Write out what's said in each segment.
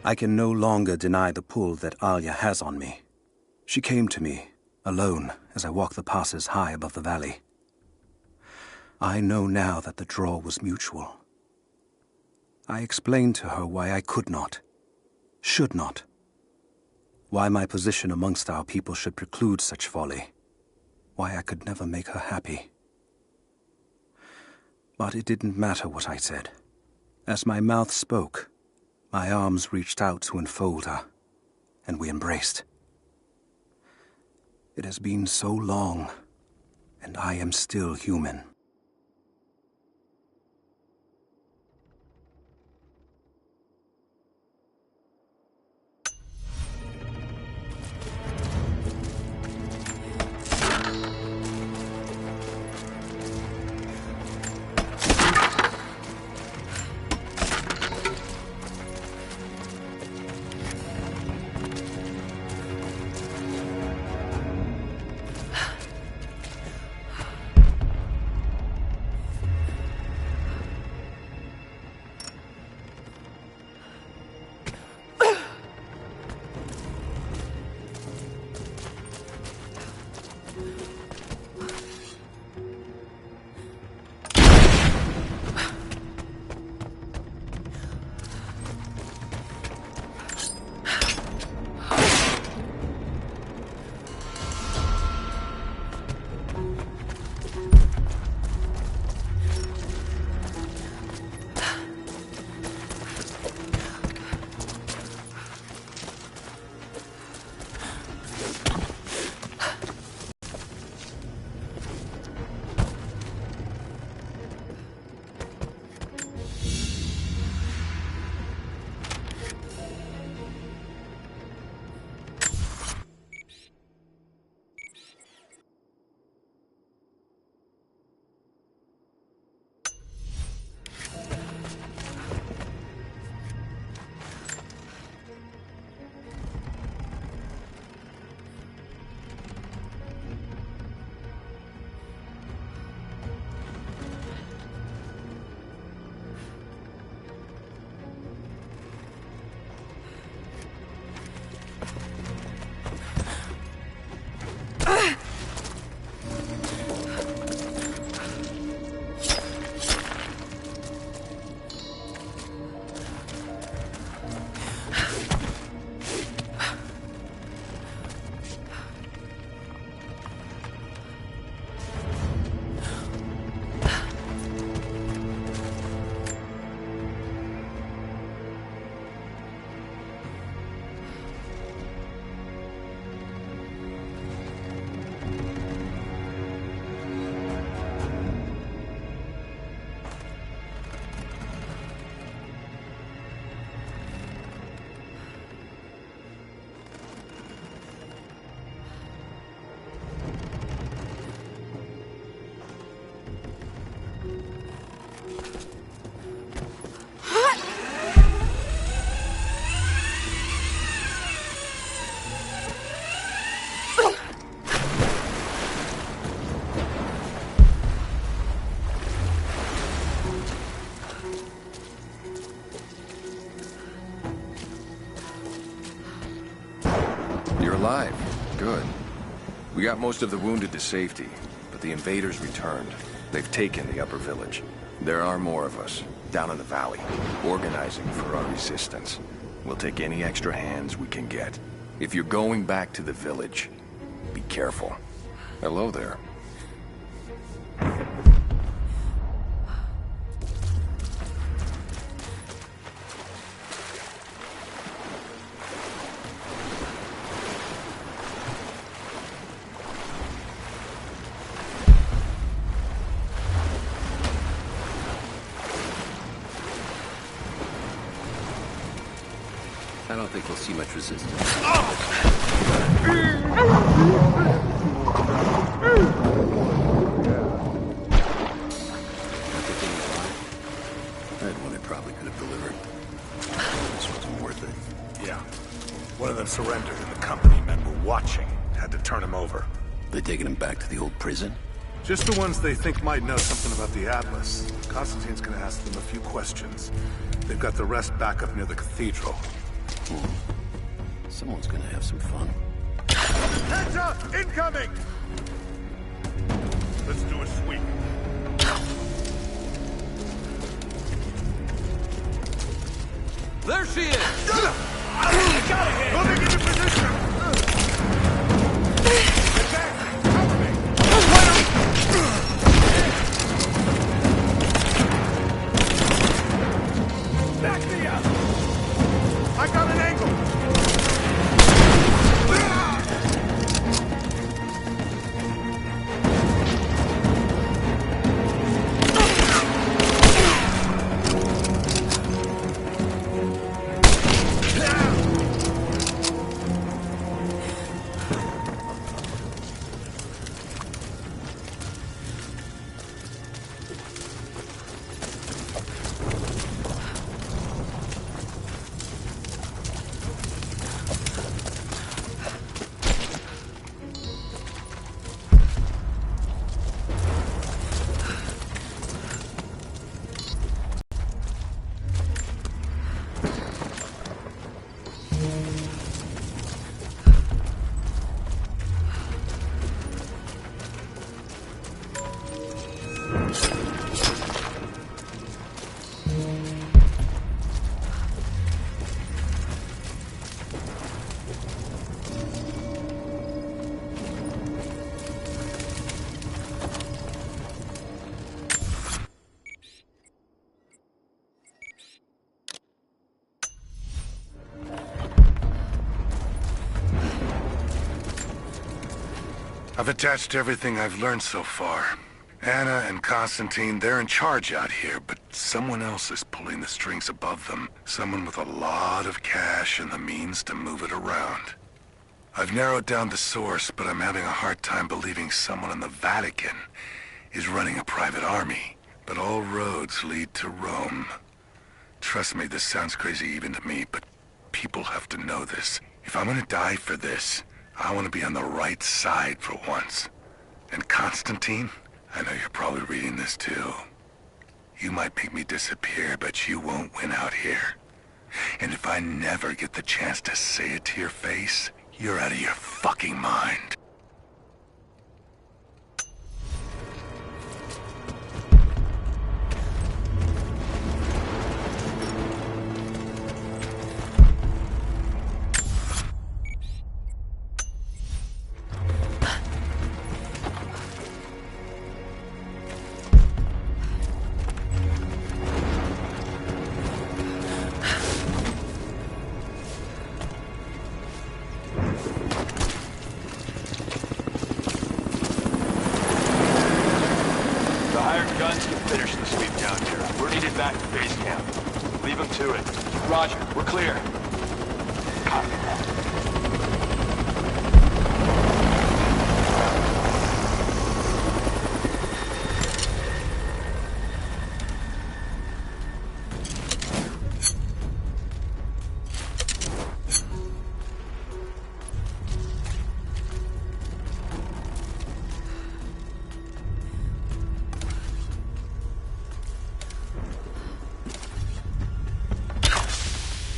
I can no longer deny the pull that Alia has on me. She came to me, alone, as I walked the passes high above the valley. I know now that the draw was mutual. I explained to her why I could not, should not, why my position amongst our people should preclude such folly, why I could never make her happy. But it didn't matter what I said. As my mouth spoke, my arms reached out to enfold her, and we embraced. It has been so long, and I am still human. Alive. Good. We got most of the wounded to safety, but the invaders returned. They've taken the upper village. There are more of us, down in the valley, organizing for our resistance. We'll take any extra hands we can get. If you're going back to the village, be careful. Hello there. I don't think we'll see much resistance. I had one I probably could have delivered. This wasn't worth it. Yeah. One of them surrendered and the company men were watching. Had to turn him over. They taking him back to the old prison? Just the ones they think might know something about the Atlas. Constantine's gonna ask them a few questions. They've got the rest back up near the cathedral. Someone's gonna have some fun. Heads up! Incoming! Let's do a sweep. There she is! I got it here! Moving into position! Advance! Cover me! Back me up! I got an angle! I've attached everything I've learned so far. Anna and Constantine, they're in charge out here, but someone else is pulling the strings above them. Someone with a lot of cash and the means to move it around. I've narrowed down the source, but I'm having a hard time believing someone in the Vatican is running a private army. But all roads lead to Rome. Trust me, this sounds crazy even to me, but people have to know this. If I'm gonna die for this, I want to be on the right side for once. And Constantine, I know you're probably reading this too. You might make me disappear, but you won't win out here. And if I never get the chance to say it to your face, you're out of your fucking mind. Finish the sweep down here. We're needed back to base camp. Leave them to it. Roger, we're clear. Copy that.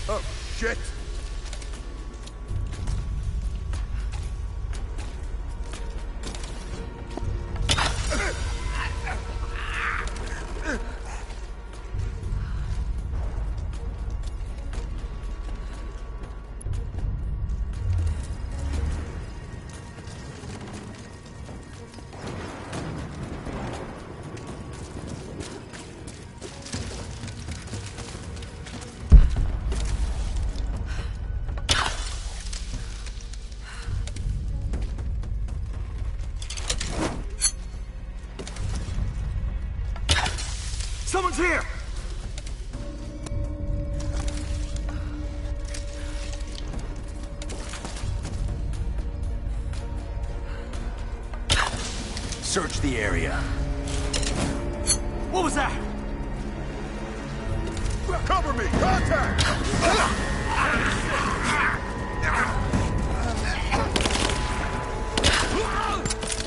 Oh, shit! Someone's here! Search the area. What was that? Cover me! Contact!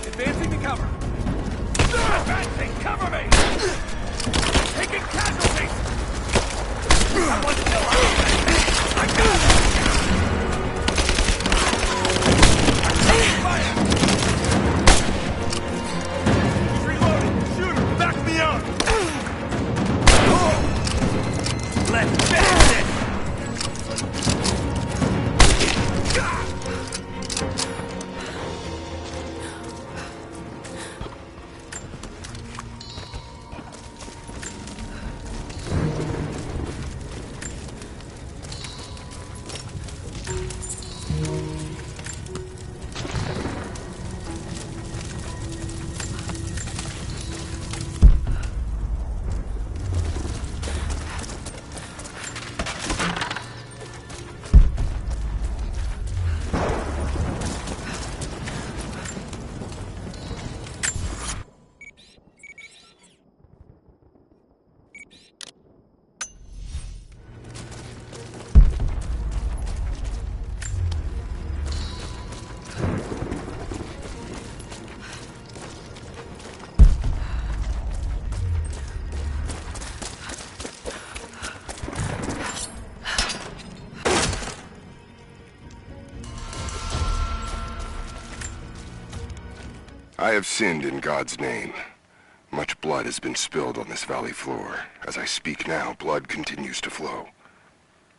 Advancing to cover. Advancing! Cover me! Taking casualties! I want to kill her! I got it! I have sinned in God's name. Much blood has been spilled on this valley floor. As I speak now, blood continues to flow.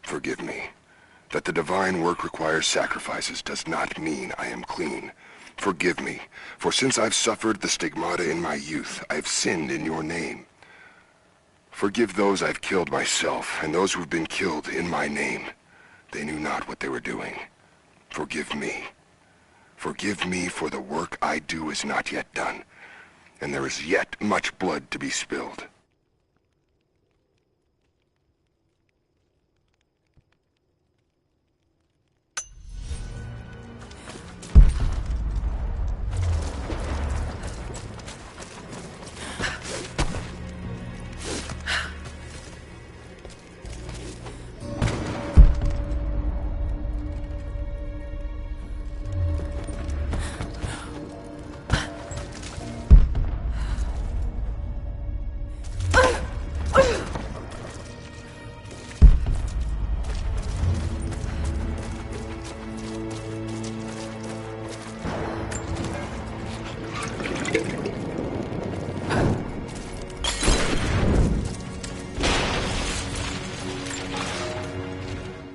Forgive me. That the divine work requires sacrifices does not mean I am clean. Forgive me, for since I've suffered the stigmata in my youth, I've sinned in your name. Forgive those I've killed myself, and those who've been killed in my name. They knew not what they were doing. Forgive me. Forgive me, for the work I do is not yet done, and there is yet much blood to be spilled.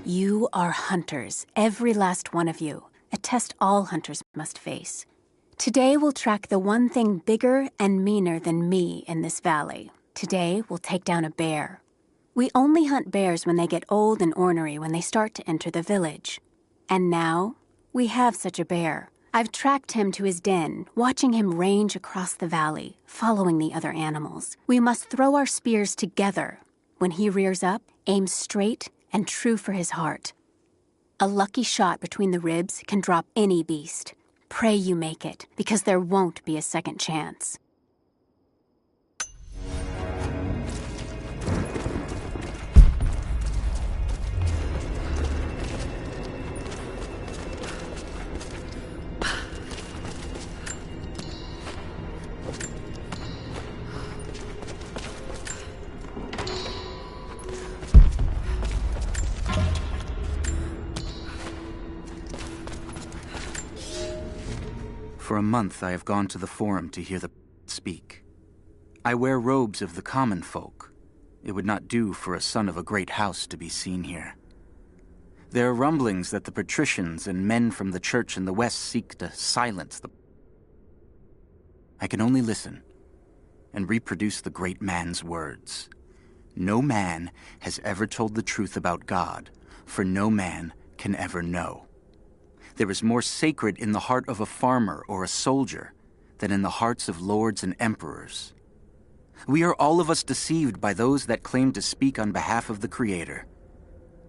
You are hunters, every last one of you, a test all hunters must face. Today we'll track the one thing bigger and meaner than me in this valley. Today we'll take down a bear. We only hunt bears when they get old and ornery when they start to enter the village. And now, we have such a bear. I've tracked him to his den, watching him range across the valley, following the other animals. We must throw our spears together. When he rears up, aim straight and true for his heart. A lucky shot between the ribs can drop any beast. Pray you make it, because there won't be a second chance. For a month I have gone to the Forum to hear the speak. I wear robes of the common folk. It would not do for a son of a great house to be seen here. There are rumblings that the patricians and men from the church in the west seek to silence the... I can only listen and reproduce the great man's words. No man has ever told the truth about God, for no man can ever know. There is more sacred in the heart of a farmer or a soldier than in the hearts of lords and emperors. We are all of us deceived by those that claim to speak on behalf of the Creator.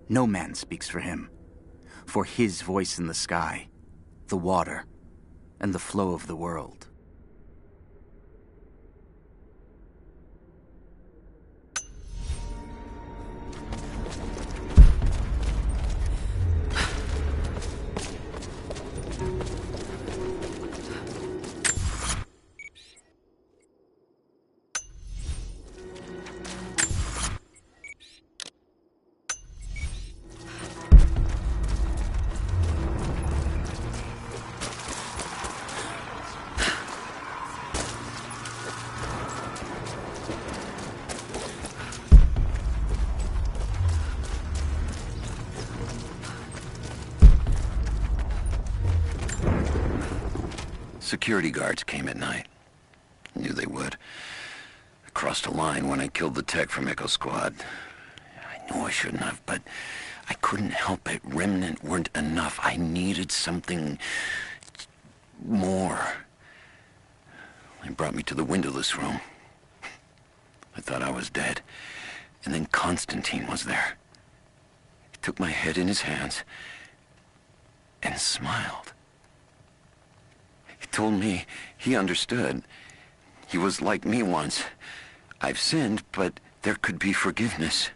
No man speaks for him, for his voice in the sky, the water, and the flow of the world. Security guards came at night. Knew they would. I crossed a line when I killed the tech from Echo Squad. I knew I shouldn't have, but I couldn't help it. Remnant weren't enough. I needed something more. They brought me to the windowless room. I thought I was dead. And then Constantine was there. He took my head in his hands and smiled. He told me he understood. He was like me once. I've sinned, but there could be forgiveness.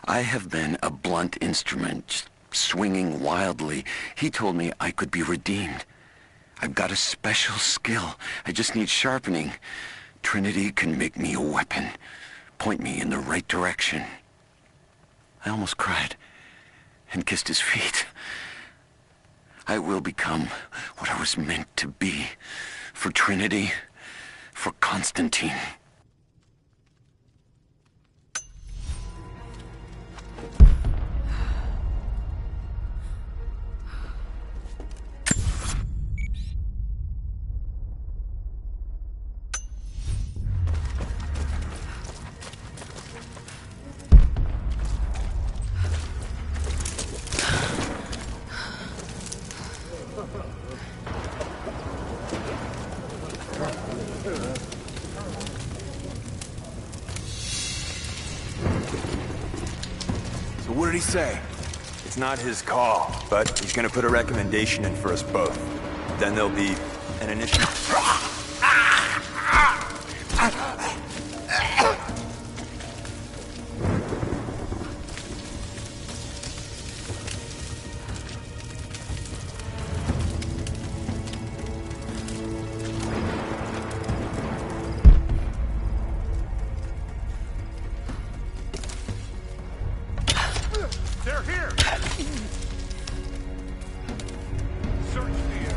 I have been a blunt instrument, swinging wildly. He told me I could be redeemed. I've got a special skill. I just need sharpening. Trinity can make me a weapon, point me in the right direction. I almost cried and kissed his feet. I will become what I was meant to be. For Trinity, for Constantine. So what did he say? It's not his call, but he's gonna put a recommendation in for us both. Then there'll be an initial... They're here! Search the area.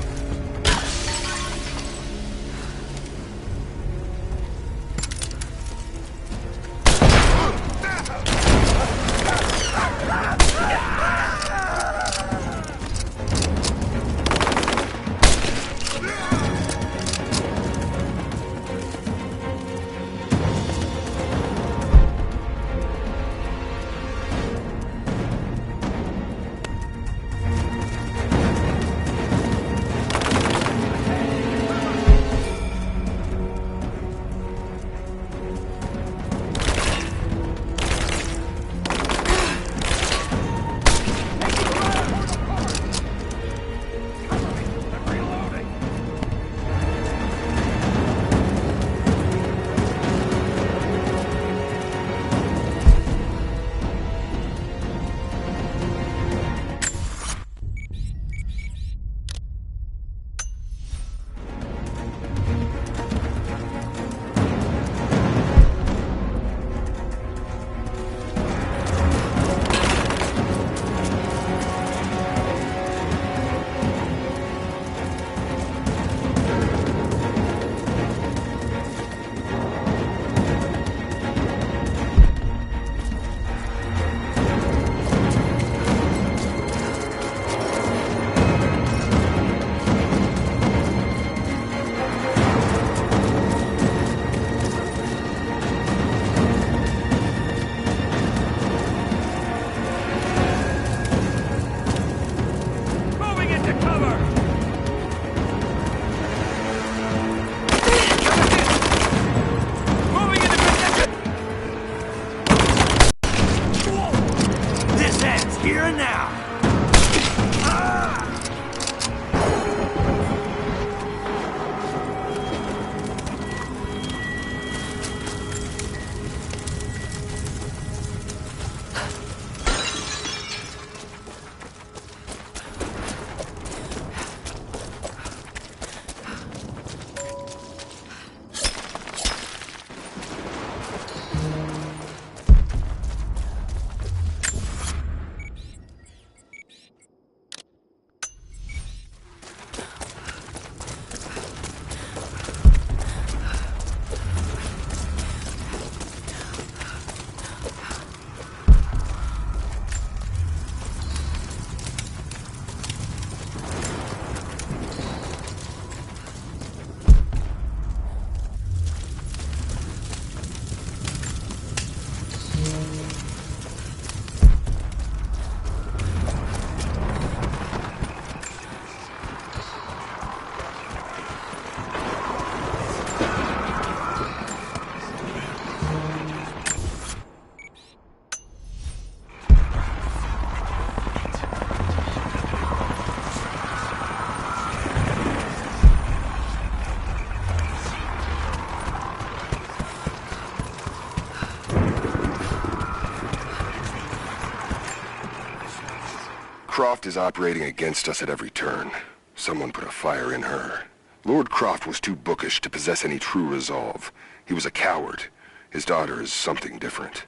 Croft is operating against us at every turn. Someone put a fire in her. Lord Croft was too bookish to possess any true resolve. He was a coward. His daughter is something different.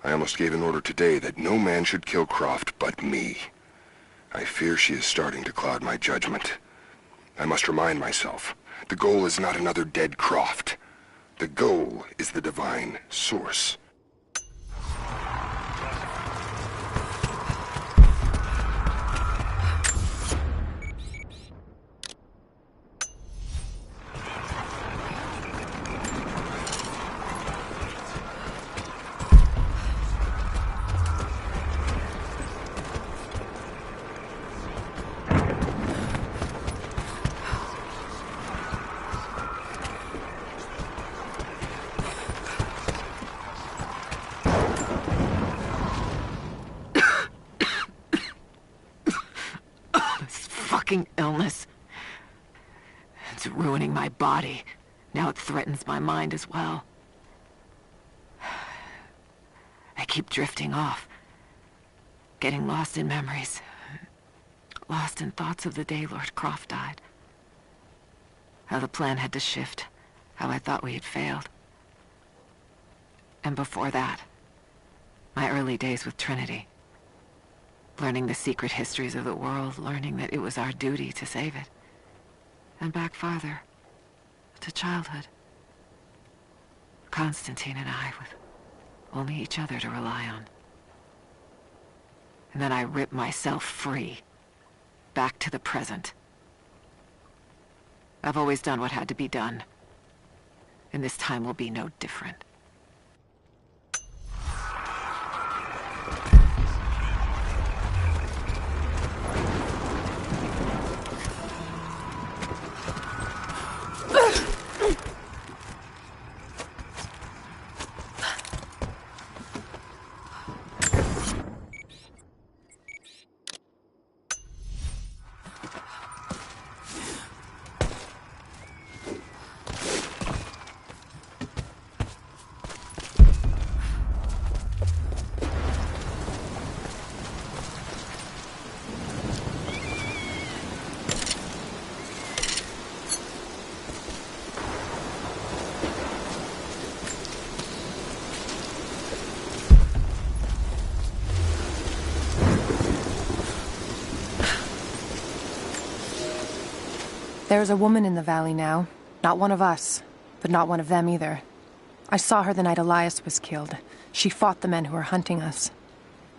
I almost gave an order today that no man should kill Croft but me. I fear she is starting to cloud my judgment. I must remind myself, the goal is not another dead Croft. The goal is the divine source. Illness. It's ruining my body. Now it threatens my mind as well. I keep drifting off. Getting lost in memories. Lost in thoughts of the day Lord Croft died. How the plan had to shift. How I thought we had failed. And before that, my early days with Trinity. Learning the secret histories of the world, learning that it was our duty to save it. And back farther, to childhood. Constantine and I, with only each other to rely on. And then I ripped myself free, back to the present. I've always done what had to be done, and this time will be no different. There's a woman in the valley now. Not one of us, but not one of them either. I saw her the night Elias was killed. She fought the men who were hunting us.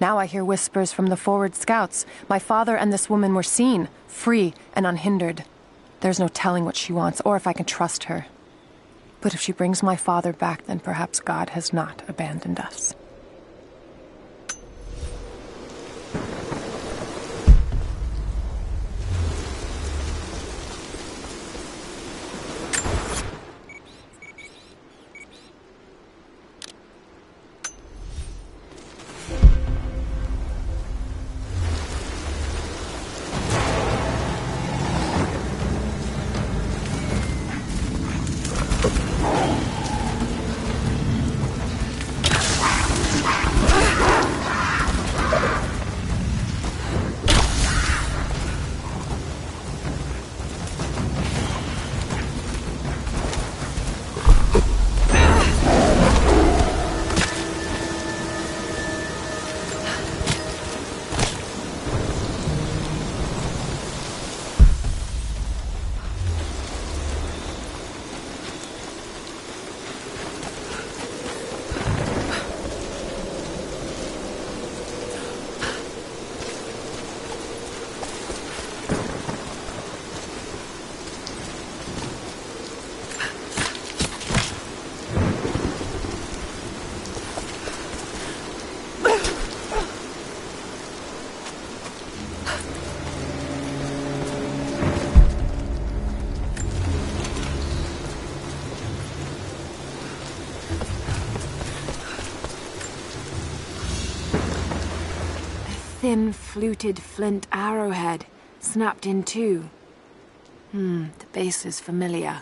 Now I hear whispers from the forward scouts. My father and this woman were seen, free and unhindered. There's no telling what she wants, or if I can trust her. But if she brings my father back, then perhaps God has not abandoned us. Thin, fluted flint arrowhead, snapped in two. The base is familiar.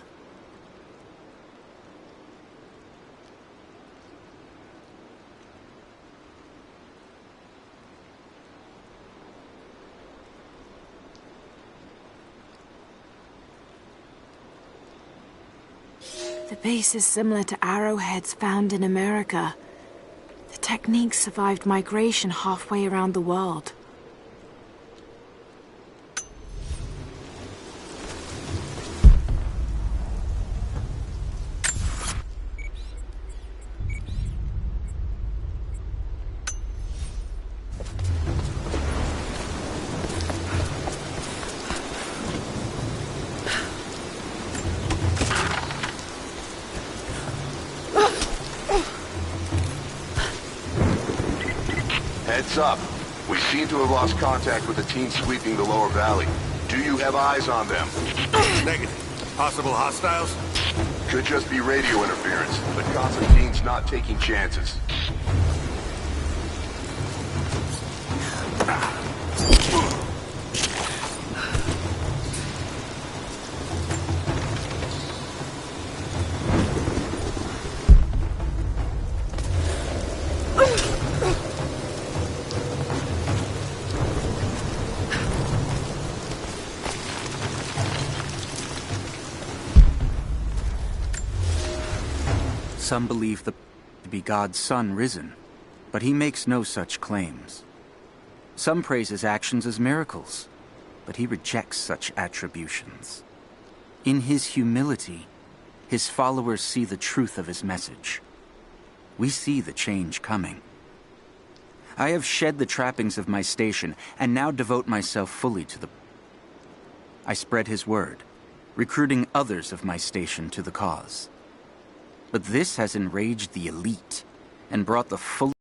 The base is similar to arrowheads found in America. The technique survived migration halfway around the world. Heads up. We seem to have lost contact with the team sweeping the lower valley. Do you have eyes on them? Negative. Possible hostiles? Could just be radio interference, but Constantine's not taking chances. Some believe the to be God's son risen, but he makes no such claims. Some praise his actions as miracles, but he rejects such attributions. In his humility, his followers see the truth of his message. We see the change coming. I have shed the trappings of my station and now devote myself fully to the... I spread his word, recruiting others of my station to the cause. But this has enraged the elite and brought the full